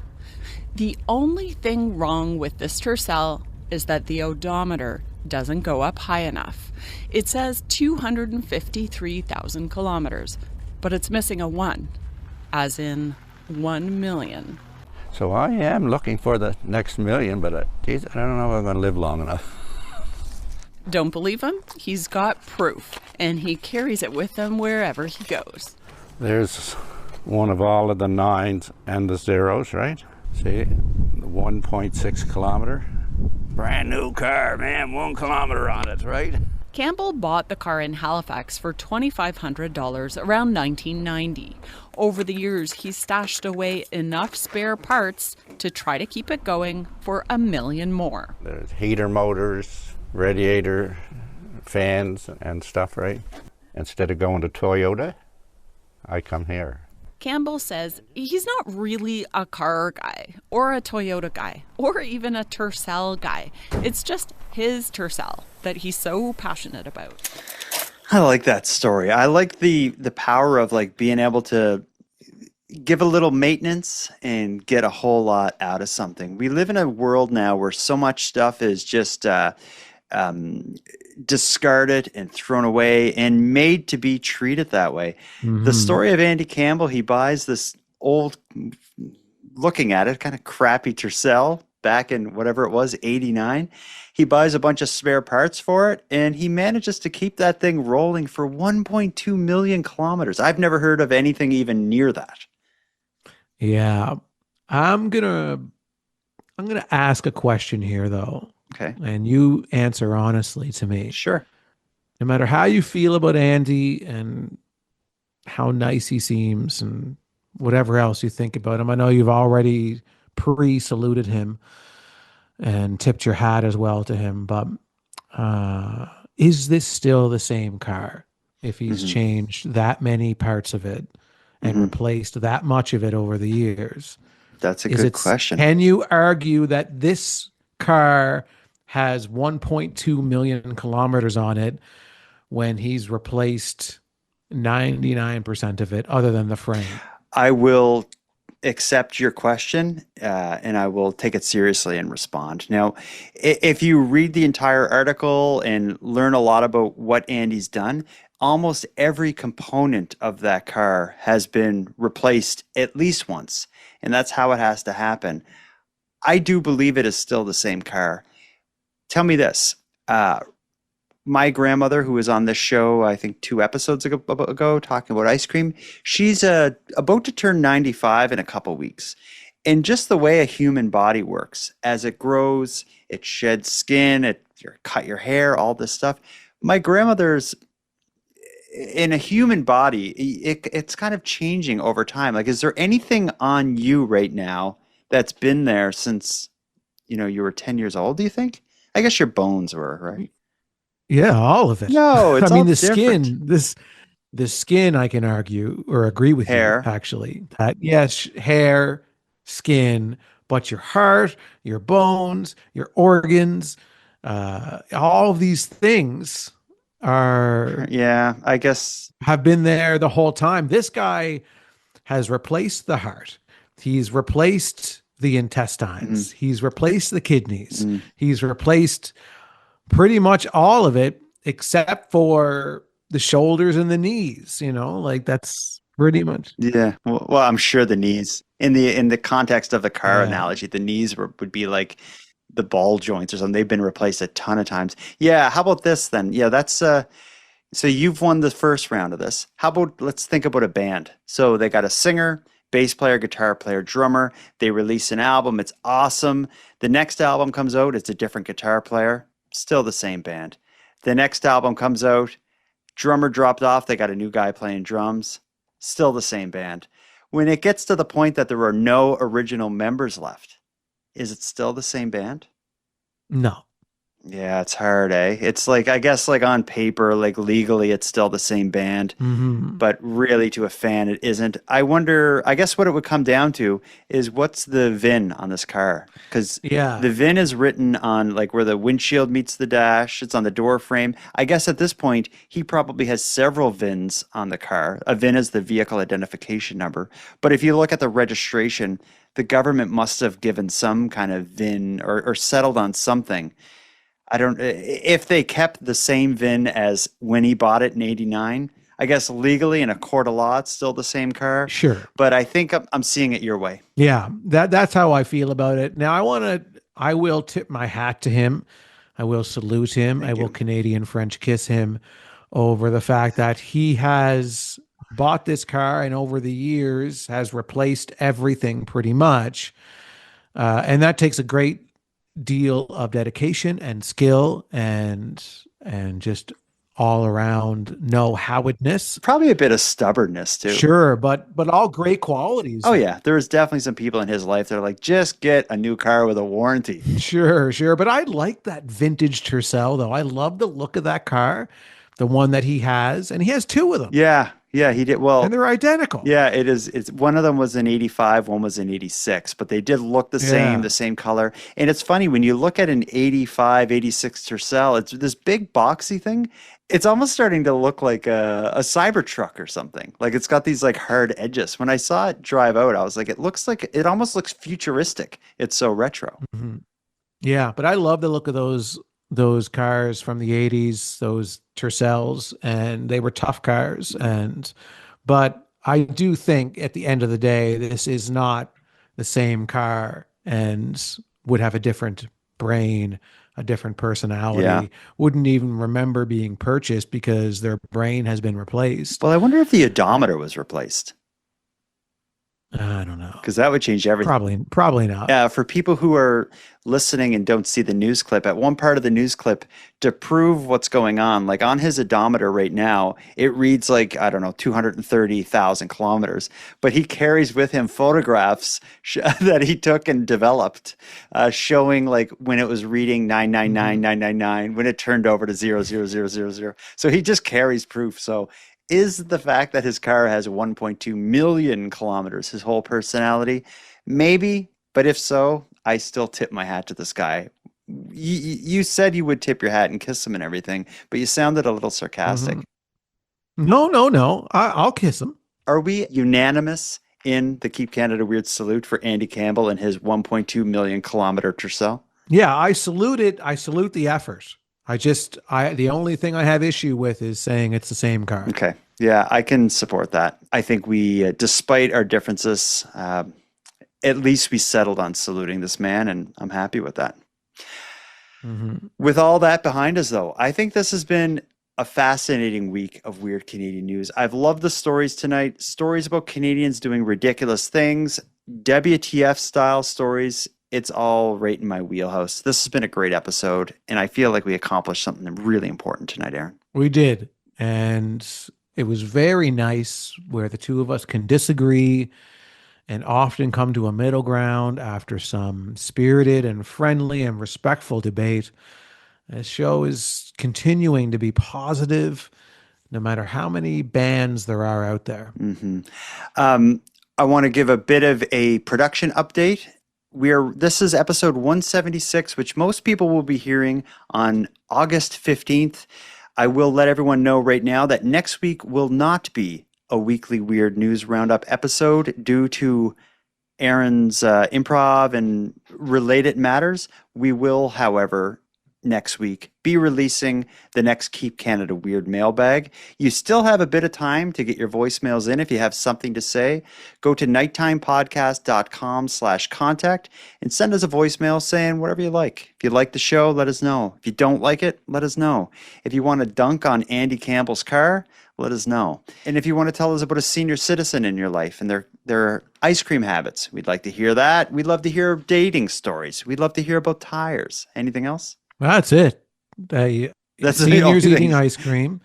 The only thing wrong with this Tercel is that the odometer doesn't go up high enough. It says 253,000 kilometers, but it's missing a 1, as in 1 million. So I am looking for the next million, but geez, I don't know if I'm going to live long enough. Don't believe him? He's got proof, and he carries it with him wherever he goes. There's one of all of the 9s and the 0s, right? See, the 1.6 kilometer. Brand new car, man, 1 kilometer on it, right? Campbell bought the car in Halifax for $2,500 around 1990. Over the years, he stashed away enough spare parts to try to keep it going for $1 million more. There's heater motors, radiator, fans and stuff, right? Instead of going to Toyota, I come here. Campbell says he's not really a car guy or a Toyota guy or even a Tercel guy. It's just his Tercel that he's so passionate about. I like that story. I like the power of being able to give a little maintenance and get a whole lot out of something. We live in a world now where so much stuff is just discarded and thrown away and made to be treated that way. The story of Andy Campbell, he buys this old, looking at it, kind of crappy Tercel back in whatever it was, 89. He buys a bunch of spare parts for it, and he manages to keep that thing rolling for 1.2 million kilometers. I've never heard of anything even near that. Yeah. I'm gonna ask a question here, though. Okay. And you answer honestly to me. Sure. No matter how you feel about Andy and how nice he seems and whatever else you think about him, I know you've already pre-saluted him and tipped your hat as well to him, but is this still the same car if he's changed that many parts of it and replaced that much of it over the years? That's a good question. Can you argue that this car has 1.2 million kilometers on it when he's replaced 99% of it other than the frame? I will accept your question, and I will take it seriously and respond. Now, if you read the entire article and learn a lot about what Andy's done, almost every component of that car has been replaced at least once, and that's how it has to happen. I do believe it is still the same car. Tell me this. My grandmother, who was on this show, I think 2 episodes ago talking about ice cream, she's about to turn 95 in a couple weeks. And just the way a human body works, as it grows, it sheds skin, you cut your hair, all this stuff. My grandmother's, in a human body, it's kind of changing over time. Like, is there anything on you right now that's been there since, you were 10 years old, do you think? I guess your bones were, right? Yeah, all of it. No, it's I mean, all the different. skin, the skin, I can argue or agree with Hair. you, actually. That, yes, hair, skin, but your heart, your bones, your organs, all of these things are, yeah, I guess, have been there the whole time. This guy has replaced the heart. He's replaced the intestines. He's replaced the kidneys. He's replaced pretty much all of it except for the shoulders and the knees, like that's pretty much. Yeah. Well, I'm sure the knees in the context of the car analogy, the knees would be like the ball joints or something. They've been replaced a ton of times. Yeah. How about this then? Yeah, that's so you've won the first round of this. How about, let's think about a band. So they got a singer, bass player, guitar player, drummer. They release an album. It's awesome. The next album comes out. It's a different guitar player. Still the same band. The next album comes out. Drummer dropped off. They got a new guy playing drums. Still the same band. When it gets to the point that there are no original members left, is it still the same band? No. Yeah, it's hard, eh? It's like, I guess, like on paper, like legally, it's still the same band, but really to a fan, it isn't. I wonder, I guess what it would come down to is what's the VIN on this car? Because the VIN is written on like where the windshield meets the dash. It's on the door frame. I guess at this point, he probably has several VINs on the car. A VIN is the vehicle identification number. But if you look at the registration, the government must have given some kind of VIN or settled on something. I don't, if they kept the same VIN as when he bought it in 89, I guess legally in a court of law, it's still the same car. Sure. But I think I'm seeing it your way. Yeah, that's how I feel about it. Now I will tip my hat to him. I will salute him. I will Canadian French kiss him over the fact that he has bought this car and over the years has replaced everything pretty much. And that takes a great deal of dedication and skill and just all around know-howedness. Probably a bit of stubbornness too. Sure, but all great qualities. Oh yeah, there was definitely some people in his life that are like, just get a new car with a warranty. Sure. But I like that vintage Tercel though. I love the look of that car, the one that he has, and he has 2 of them. Yeah, he did. Well, and they're identical. Yeah, it is. It's one of them was in 85, one was in 86, but they did look the same color. And it's funny when you look at an 85, 86 Tercel, it's this big boxy thing. It's almost starting to look like a Cybertruck or something. Like it's got these like hard edges. When I saw it drive out, I was like, it almost looks futuristic. It's so retro. Yeah, but I love the look of those cars from the 80s, those Tercels, and they were tough cars. But I do think at the end of the day, this is not the same car and would have a different brain, a different personality, wouldn't even remember being purchased because their brain has been replaced. Well, I wonder if the odometer was replaced. I don't know. Because that would change everything. Probably not. Yeah, for people who are listening and don't see the news clip, at one part of the news clip, to prove what's going on, like on his odometer right now, it reads like, I don't know, 230,000 kilometers. But he carries with him photographs that he took and developed, showing like when it was reading 999,999, when it turned over to 00000. So he just carries proof. So is the fact that his car has 1.2 million kilometers his whole personality? Maybe, but if so, I still tip my hat to this guy. You said you would tip your hat and kiss him and everything, but you sounded a little sarcastic. No. I'll kiss him. Are we unanimous in the Keep Canada Weird salute for Andy Campbell and his 1.2 million kilometer Tercel? Yeah, I salute it. I salute the effort. The only thing I have issue with is saying it's the same car. Okay. Yeah, I can support that. I think we, despite our differences, at least we settled on saluting this man, and I'm happy with that. With all that behind us, though, I think this has been a fascinating week of weird Canadian news. I've loved the stories tonight. Stories about Canadians doing ridiculous things, WTF style stories. It's all right in my wheelhouse. This has been a great episode, and I feel like we accomplished something really important tonight, Aaron. We did. And it was very nice where the two of us can disagree and often come to a middle ground after some spirited and friendly and respectful debate. This show is continuing to be positive, no matter how many bands there are out there. I want to give a bit of a production update. This is episode 176, which most people will be hearing on August 15th. I will let everyone know right now that next week will not be a weekly Weird News Roundup episode due to Aaron's improv and related matters. We will, however, next week be releasing the next Keep Canada Weird mailbag. You still have a bit of time to get your voicemails in if you have something to say. Go to nighttimepodcast.com/contact and send us a voicemail saying whatever you like. If you like the show, let us know. If you don't like it, let us know. If you want to dunk on Andy Campbell's car, let us know. And if you want to tell us about a senior citizen in your life and their ice cream habits, we'd like to hear that. We'd love to hear dating stories. We'd love to hear about tires. Anything else? That's it. That's seniors eating ice cream.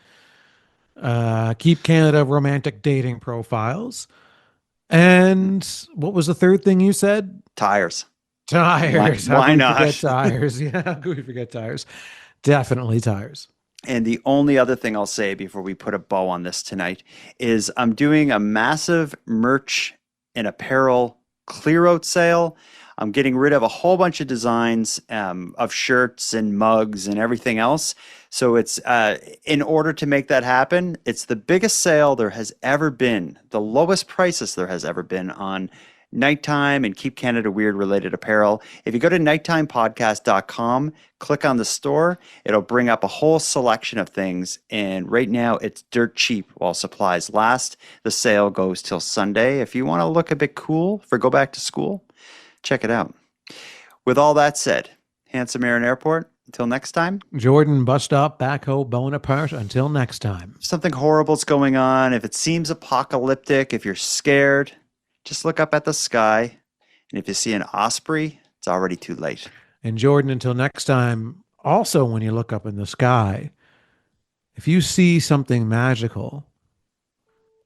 Keep Canada romantic dating profiles. And what was the third thing you said? Tires. Tires. Why not? Forget tires. Yeah, how could we forget tires? Definitely tires. And the only other thing I'll say before we put a bow on this tonight is I'm doing a massive merch and apparel clear out sale. I'm getting rid of a whole bunch of designs of shirts and mugs and everything else. So it's in order to make that happen, it's the biggest sale there has ever been, the lowest prices there has ever been on Nighttime and Keep Canada Weird related apparel. If you go to nighttimepodcast.com, click on the store, it'll bring up a whole selection of things. And right now it's dirt cheap while supplies last. The sale goes till Sunday. If you want to look a bit cool for go back to school, check it out. With all that said, handsome Aaron Airport, until next time. Jordan, bus stop, backhoe, Bonaparte, until next time. If something horrible's going on, if it seems apocalyptic, if you're scared, just look up at the sky. And if you see an osprey, it's already too late. And Jordan, until next time, also when you look up in the sky, if you see something magical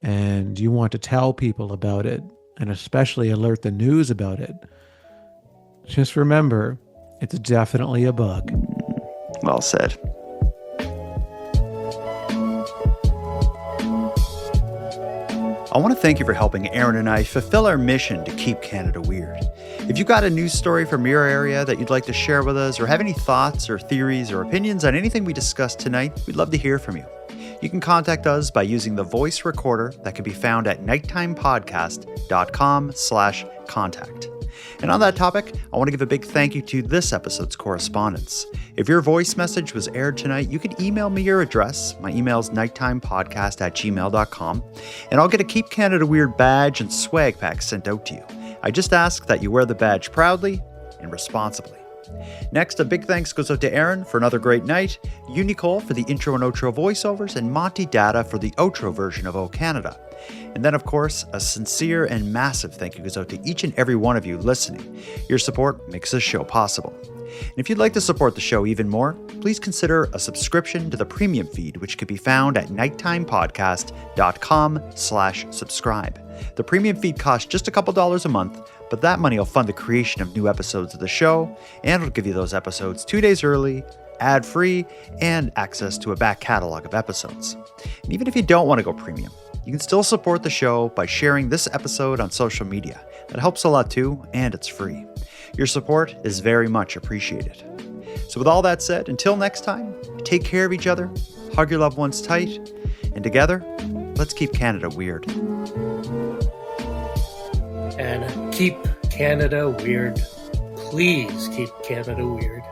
and you want to tell people about it, and especially alert the news about it, just remember, it's definitely a bug. Well said. I want to thank you for helping Aaron and I fulfill our mission to keep Canada weird. If you got a news story from your area that you'd like to share with us, or have any thoughts or theories or opinions on anything we discussed tonight, we'd love to hear from you. You can contact us by using the voice recorder that can be found at nighttimepodcast.com/contact. And on that topic, I want to give a big thank you to this episode's correspondents. If your voice message was aired tonight, you can email me your address. My email is nighttimepodcast@gmail.com, and I'll get a Keep Canada Weird badge and swag pack sent out to you. I just ask that you wear the badge proudly and responsibly. Next, a big thanks goes out to Aaron for another great night, Unicole for the intro and outro voiceovers, and Monty Data for the outro version of O Canada. And then, of course, a sincere and massive thank you goes out to each and every one of you listening. Your support makes this show possible. And if you'd like to support the show even more, please consider a subscription to the premium feed, which can be found at nighttimepodcast.com/subscribe. The premium feed costs just a couple dollars a month, but that money will fund the creation of new episodes of the show, and it'll give you those episodes 2 days early, ad-free, and access to a back catalog of episodes. And even if you don't want to go premium, you can still support the show by sharing this episode on social media. That helps a lot too, and it's free. Your support is very much appreciated. So with all that said, until next time, take care of each other, hug your loved ones tight, and together, let's keep Canada weird. And keep Canada weird. Please keep Canada weird.